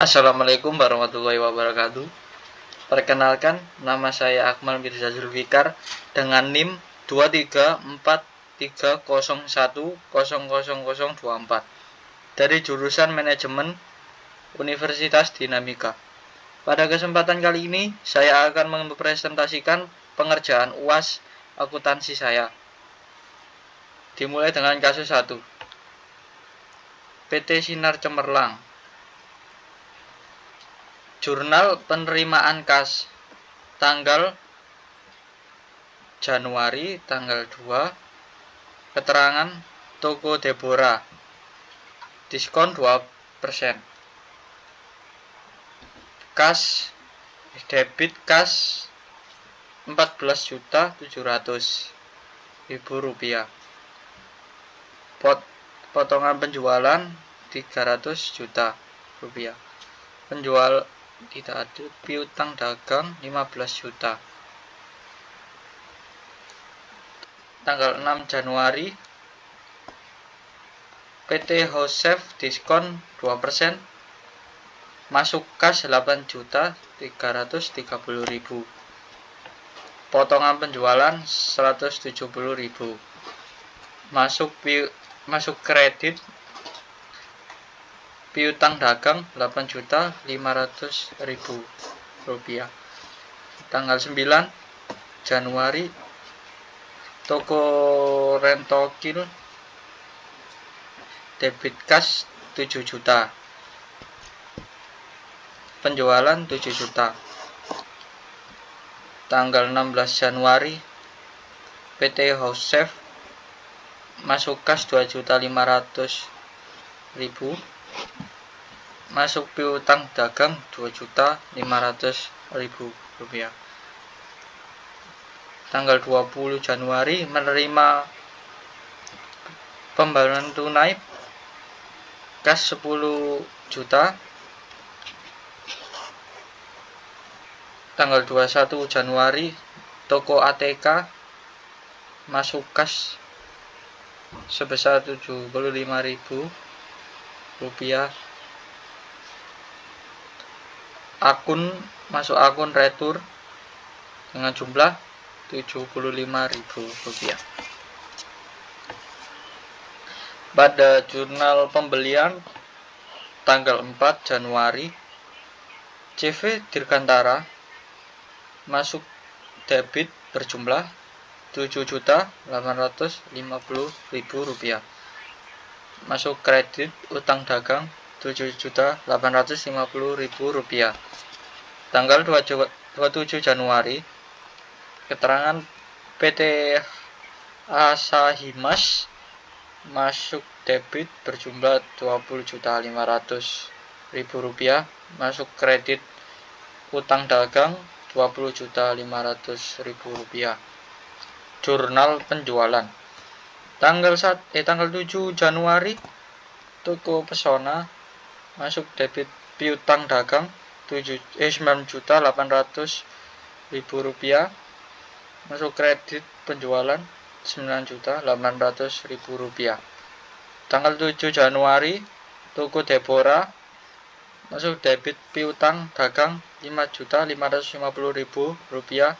Assalamualaikum warahmatullahi wabarakatuh. Perkenalkan, nama saya Akmal Mirza Zulfikar dengan NIM 23430100024 dari jurusan Manajemen Universitas Dinamika. Pada kesempatan kali ini, saya akan mempresentasikan pengerjaan UAS akuntansi saya. Dimulai dengan kasus 1. PT Sinar Cemerlang. Jurnal penerimaan kas tanggal Januari tanggal 2. Keterangan toko Deborah, diskon 2%. Kas debit kas 14.700.000 rupiah. Potongan penjualan 300 juta rupiah. Penjual tidak ada, piutang dagang 15 juta. Tanggal 6 Januari PT Hosef diskon 2%, masuk kas 8.330.000. Potongan penjualan 170.000. Masuk kredit piutang dagang 8.500.000 rupiah. Tanggal 9 Januari toko Rentokil debit kas 7 juta. Penjualan 7 juta. Tanggal 16 Januari PT Hosef masuk kas 2.500.000. Masuk piutang dagang 2.500.000 rupiah. Tanggal 20 Januari menerima pembayaran tunai kas 10 juta. Tanggal 21 Januari toko ATK masuk kas sebesar 75.000 rupiah. Masuk akun retur dengan jumlah 75.000 rupiah. Pada jurnal pembelian tanggal 4 Januari CV Dirgantara masuk debit berjumlah 7.850.000 rupiah. Masuk kredit utang dagang 7.850.000 rupiah. Tanggal 27 Januari keterangan PT Asahimas masuk debit berjumlah 20.500.000 rupiah. Masuk kredit utang dagang 20.500.000 rupiah. Jurnal penjualan tanggal 7 Januari toko Pesona masuk debit piutang dagang 9.800.000 rupiah. Masuk kredit penjualan 9.800.000 rupiah. Tanggal 7 Januari toko Deborah masuk debit piutang dagang 5.550.000 rupiah.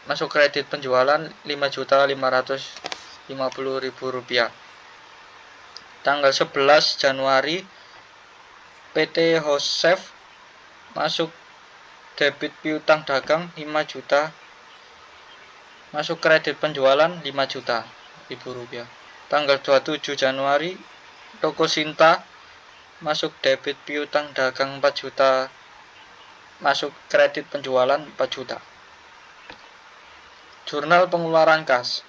Masuk kredit penjualan 5.550.000 rupiah. Tanggal 11 Januari PT Hosef masuk debit piutang dagang 5 juta. Masuk kredit penjualan 5 juta rupiah. Tanggal 27 Januari toko Sinta masuk debit piutang dagang 4 juta. Masuk kredit penjualan 4 juta. Jurnal pengeluaran kas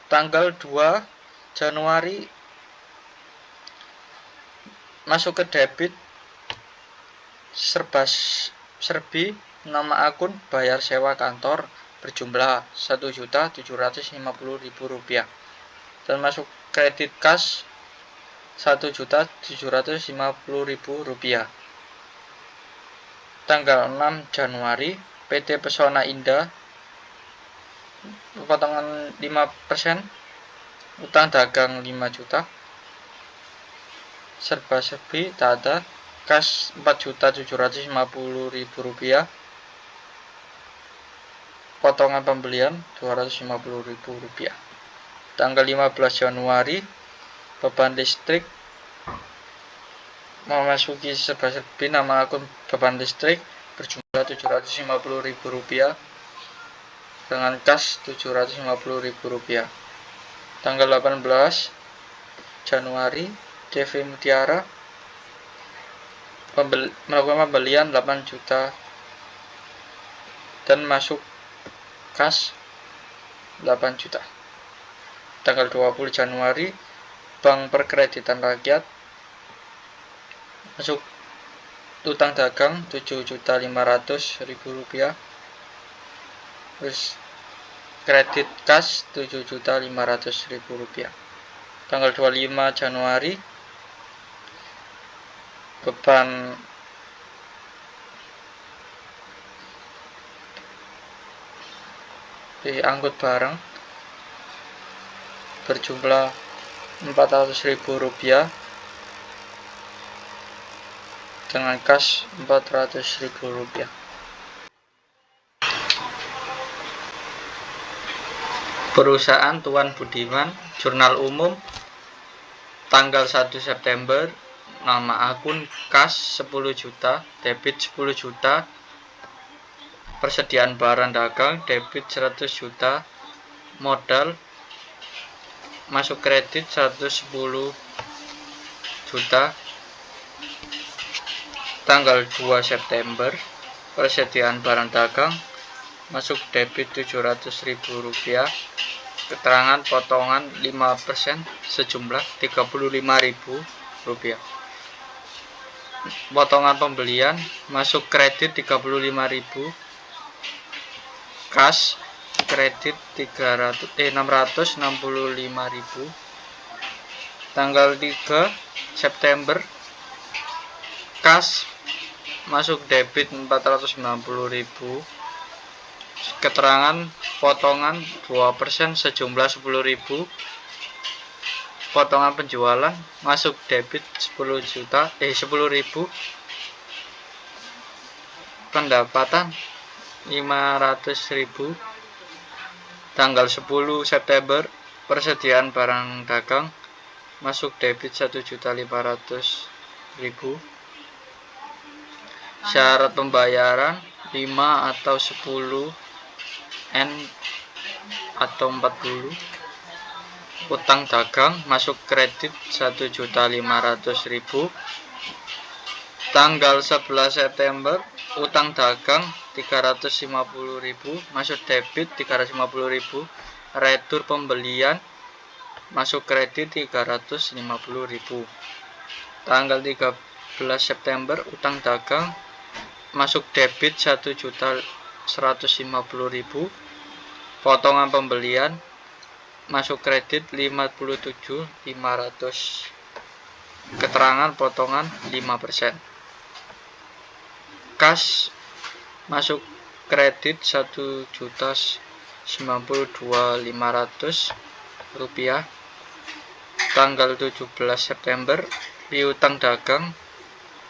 tanggal 2 Januari masuk ke debit serbi nama akun bayar sewa kantor berjumlah 1.750.000 rupiah dan masuk kredit kas 1.750.000 rupiah. Tanggal 6 Januari PT Pesona Indah potongan 5%, utang dagang 5 juta, serba-serbi tak ada, kas Rp4.750.000, potongan pembelian Rp250.000. Tanggal 15 Januari, beban listrik memasuki serba-serbi nama akun beban listrik berjumlah Rp750.000 dengan kas Rp750.000. Tanggal 18 Januari, CV Mutiara melakukan pembelian 8 juta dan masuk kas 8 juta. Tanggal 20 Januari, Bank Perkreditan Rakyat masuk utang dagang Rp7.500.000, terus kredit kas Rp7.500.000. Tanggal 25 Januari, beban diangkut barang berjumlah Rp400.000 dengan kas Rp400.000. Perusahaan Tuan Budiman, Jurnal Umum, tanggal 1 September, nama akun kas 10 juta, debit 10 juta, persediaan barang dagang, debit 100 juta, modal, masuk kredit 110 juta. Tanggal 2 September, persediaan barang dagang, masuk debit Rp700.000, keterangan potongan 5% sejumlah Rp35.000. Potongan pembelian, masuk kredit Rp35.000, kas kredit Rp665.000. Tanggal 3 September, kas masuk debit Rp490.000, keterangan potongan 2% sejumlah Rp10.000. Potongan penjualan, masuk debit 10.000, pendapatan Rp500.000. Tanggal 10 September, persediaan barang dagang, masuk debit Rp1.500.000. Syarat pembayaran 5 atau 10 N atau 40. Utang dagang, masuk kredit Rp1.500.000. Tanggal 11 September, utang dagang Rp350.000, masuk debit Rp350.000. Retur pembelian, masuk kredit Rp350.000. Tanggal 13 September, utang dagang, masuk debit Rp1.150.000. Potongan pembelian, masuk kredit Rp57.500. Keterangan potongan 5%. Kas masuk kredit Rp1.092.500. Tanggal 17 September, piutang dagang,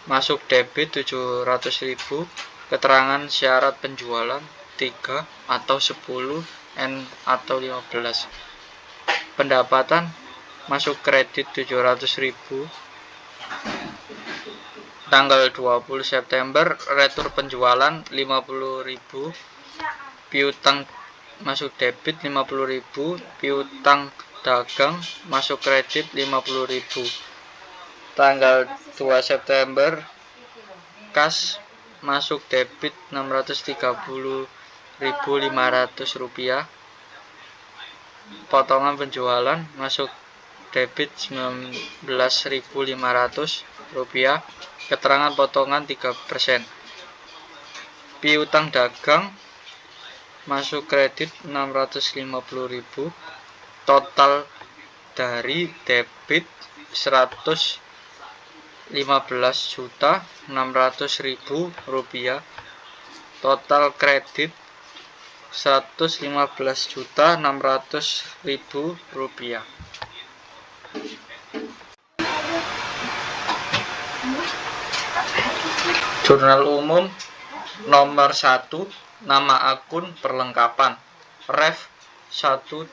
masuk debit Rp700.000. Keterangan syarat penjualan 3 atau 10 N atau 15. Pendapatan, masuk kredit Rp700.000. Tanggal 20 September, retur penjualan Rp50.000. Piutang masuk debit Rp50.000. Piutang dagang, masuk kredit Rp50.000. Tanggal 2 September, kas masuk debit Rp630.500. Potongan penjualan, masuk debit Rp19.500. Keterangan potongan 3%. Piutang dagang, masuk kredit Rp650.000. Total dari debit Rp115.600.000. Total kredit Rp115.600.000. Jurnal umum nomor 1, nama akun perlengkapan, ref 121,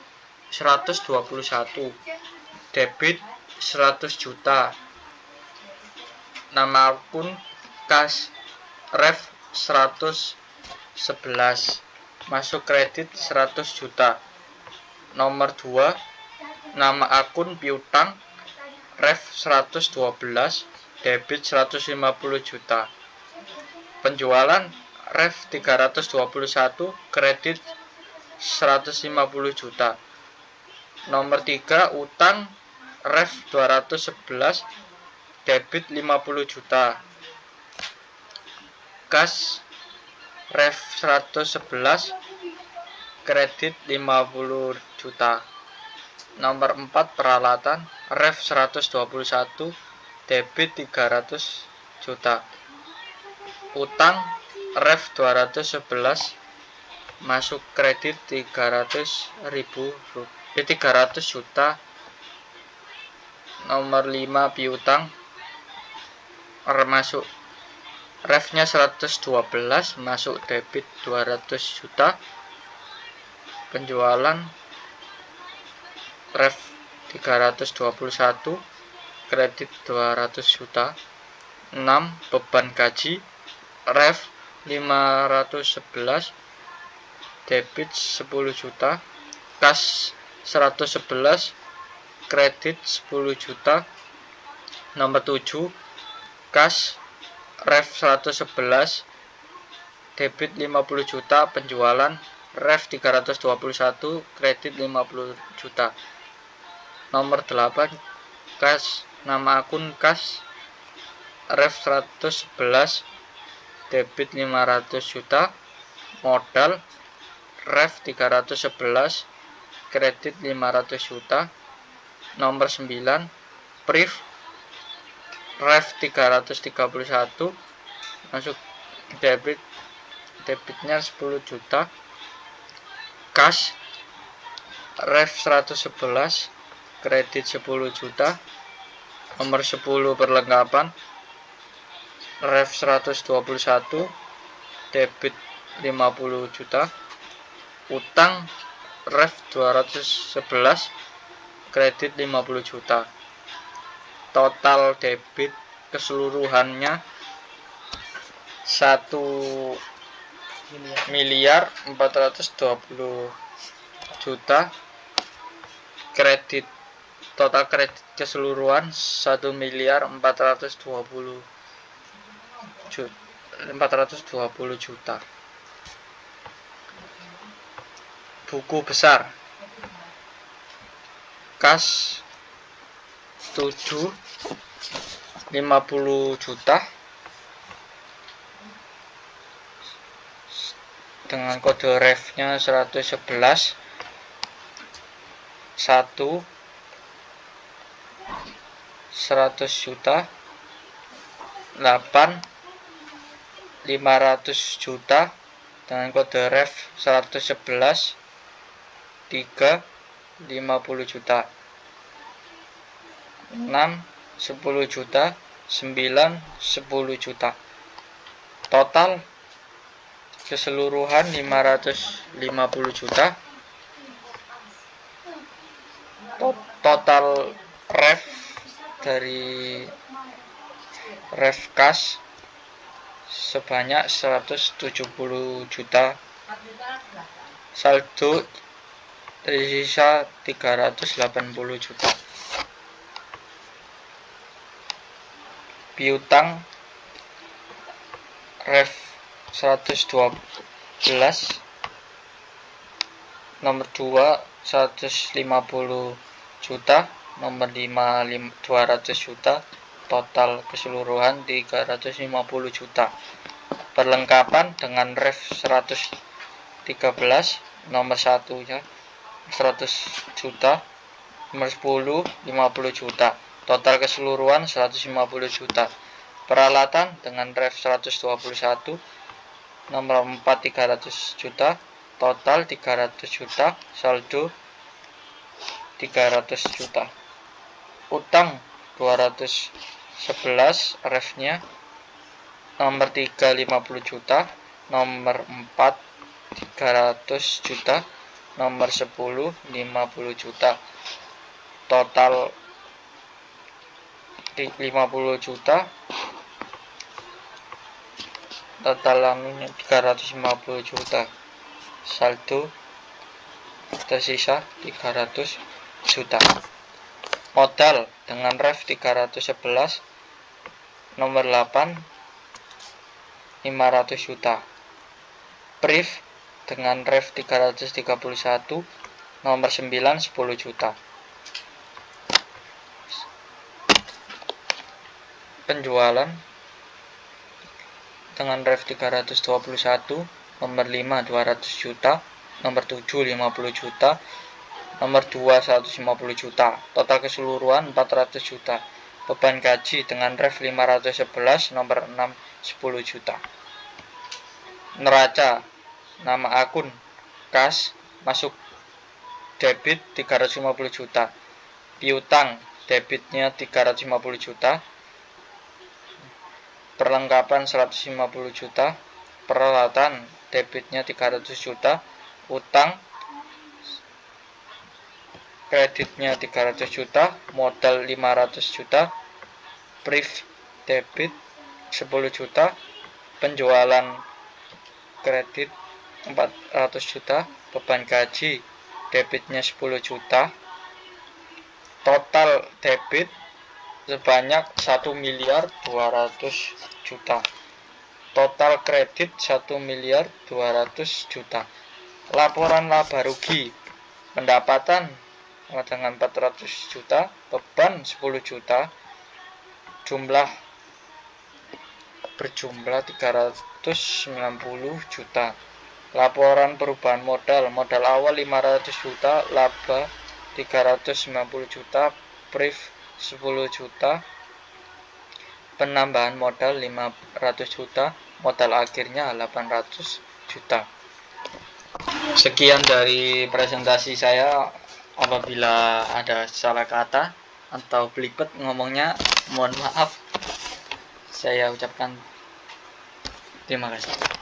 debit 100 juta, nama akun kas, ref 111, masuk kredit 100 juta. Nomor 2, nama akun piutang, ref 112, debit 150 juta. Penjualan ref 321, kredit 150 juta. Nomor 3, utang ref 211, debit 50 juta. Kas ref 111, kredit 50 juta. Nomor 4, peralatan ref 121, debit 300 juta. Utang ref 211, masuk kredit 300 juta. Nomor 5, piutang masuk refnya 112, masuk debit 200 juta. Penjualan ref 321, kredit 200 juta. 6, beban gaji ref 511, debit 10 juta. Kas 111, kredit 10 juta. Nomor 7, kas ref 111, debit 50 juta. Penjualan ref 321, kredit 50 juta. Nomor 8, kas, nama akun kas, ref 111, debit 500 juta. Modal ref 311, kredit 500 juta. Nomor 9, prif ref 331, masuk debitnya 10 juta. Kas ref 111, kredit 10 juta. Nomor 10, perlengkapan ref 121, debit 50 juta. Utang ref 211, kredit 50 juta. Total debit keseluruhannya 1.420 juta. Kredit, total kredit keseluruhan 1.420 juta. Buku besar kas 50 juta dengan kode refnya 111. 1 100 juta. 8 500 juta dengan kode ref 111. 3 50 juta. 6 10 juta. 9 10 juta. Total keseluruhan 550 juta. Total ref dari ref kas sebanyak 170 juta. Saldo tersisa 380 juta. Piutang ref 112. Nomor 2 150 juta. Nomor 5 200 juta. Total keseluruhan 350 juta. Perlengkapan dengan ref 113. Nomor 1 ya 100 juta. Nomor 10 50 juta. Total keseluruhan 150 juta. Peralatan dengan ref 121. Nomor 4 300 juta. Total 300 juta. Saldo 300 juta. Utang 211 refnya. nomor 3 50 juta, nomor 4 300 juta, nomor 10 50 juta. Total 50 juta, totalannya 350 juta. Saldo tersisa 300 juta. Modal dengan ref 311, nomor 8 500 juta. Brief dengan ref 331, nomor 9 10 juta. Penjualan dengan ref 321, nomor 5 200 juta, nomor 7 50 juta, nomor 2 150 juta. Total keseluruhan 400 juta. Beban gaji dengan ref 511, nomor 6 10 juta. Neraca, nama akun kas masuk debit 350 juta. Piutang debitnya 350 juta. Perlengkapan 150 juta, peralatan debitnya 300 juta, utang kreditnya 300 juta, modal 500 juta, brief debit 10 juta, penjualan kredit 400 juta, beban gaji debitnya 10 juta, total debit sebanyak 1 miliar 200 juta. Total kredit 1 miliar 200 juta. Laporan laba rugi, pendapatan dengan 400 juta, beban 10 juta, jumlah berjumlah 390 juta. Laporan perubahan modal, modal awal 500 juta, laba 390 juta, brief 10 juta, penambahan modal 500 juta, modal akhirnya 800 juta. Sekian dari presentasi saya. Apabila ada salah kata atau belibet ngomongnya, mohon maaf. Saya ucapkan terima kasih.